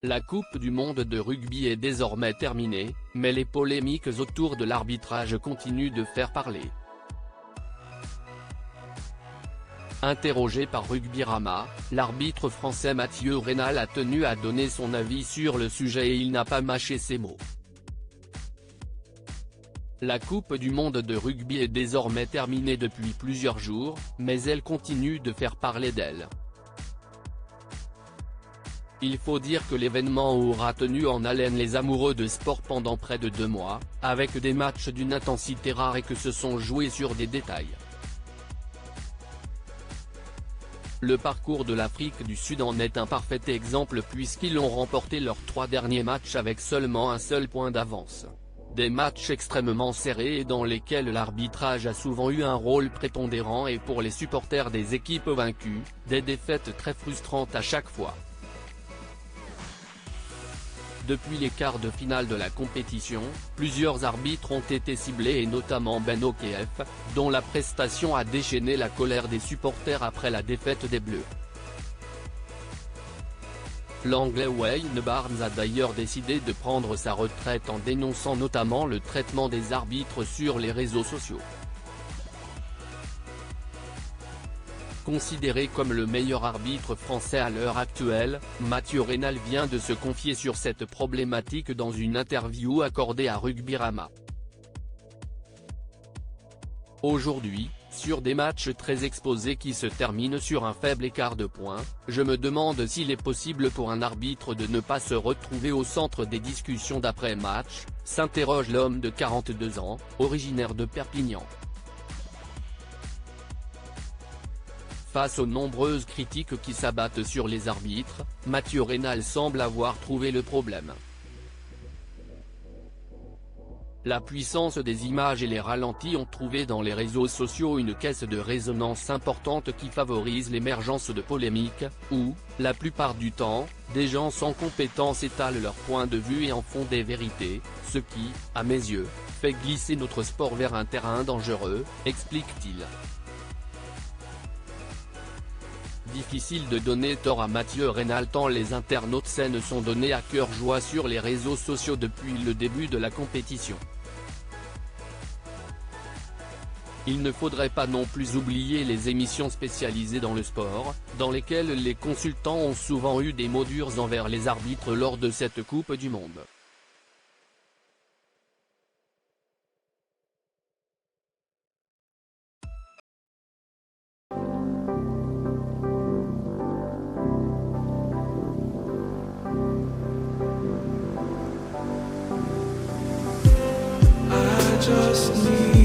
La Coupe du monde de rugby est désormais terminée, mais les polémiques autour de l'arbitrage continuent de faire parler. Interrogé par Rugbyrama, l'arbitre français Mathieu Raynal a tenu à donner son avis sur le sujet et il n'a pas mâché ses mots. La Coupe du monde de rugby est désormais terminée depuis plusieurs jours, mais elle continue de faire parler d'elle. Il faut dire que l'événement aura tenu en haleine les amoureux de sport pendant près de 2 mois, avec des matchs d'une intensité rare et que se sont joués sur des détails. Le parcours de l'Afrique du Sud en est un parfait exemple puisqu'ils ont remporté leurs 3 derniers matchs avec seulement un seul point d'avance. Des matchs extrêmement serrés et dans lesquels l'arbitrage a souvent eu un rôle prépondérant et pour les supporters des équipes vaincues, des défaites très frustrantes à chaque fois. Depuis les quarts de finale de la compétition, plusieurs arbitres ont été ciblés et notamment Ben Okef, dont la prestation a déchaîné la colère des supporters après la défaite des Bleus. L'Anglais Wayne Barnes a d'ailleurs décidé de prendre sa retraite en dénonçant notamment le traitement des arbitres sur les réseaux sociaux. Considéré comme le meilleur arbitre français à l'heure actuelle, Mathieu Raynal vient de se confier sur cette problématique dans une interview accordée à Rugbyrama. Aujourd'hui, sur des matchs très exposés qui se terminent sur un faible écart de points, je me demande s'il est possible pour un arbitre de ne pas se retrouver au centre des discussions d'après-match, s'interroge l'homme de 42 ans, originaire de Perpignan. Face aux nombreuses critiques qui s'abattent sur les arbitres, Mathieu Raynal semble avoir trouvé le problème. La puissance des images et les ralentis ont trouvé dans les réseaux sociaux une caisse de résonance importante qui favorise l'émergence de polémiques, où, la plupart du temps, des gens sans compétence étalent leur point de vue et en font des vérités, ce qui, à mes yeux, fait glisser notre sport vers un terrain dangereux, explique-t-il. Difficile de donner tort à Mathieu Raynal tant les internautes saines sont donnés à cœur joie sur les réseaux sociaux depuis le début de la compétition. Il ne faudrait pas non plus oublier les émissions spécialisées dans le sport, dans lesquelles les consultants ont souvent eu des mots durs envers les arbitres lors de cette Coupe du monde. Just need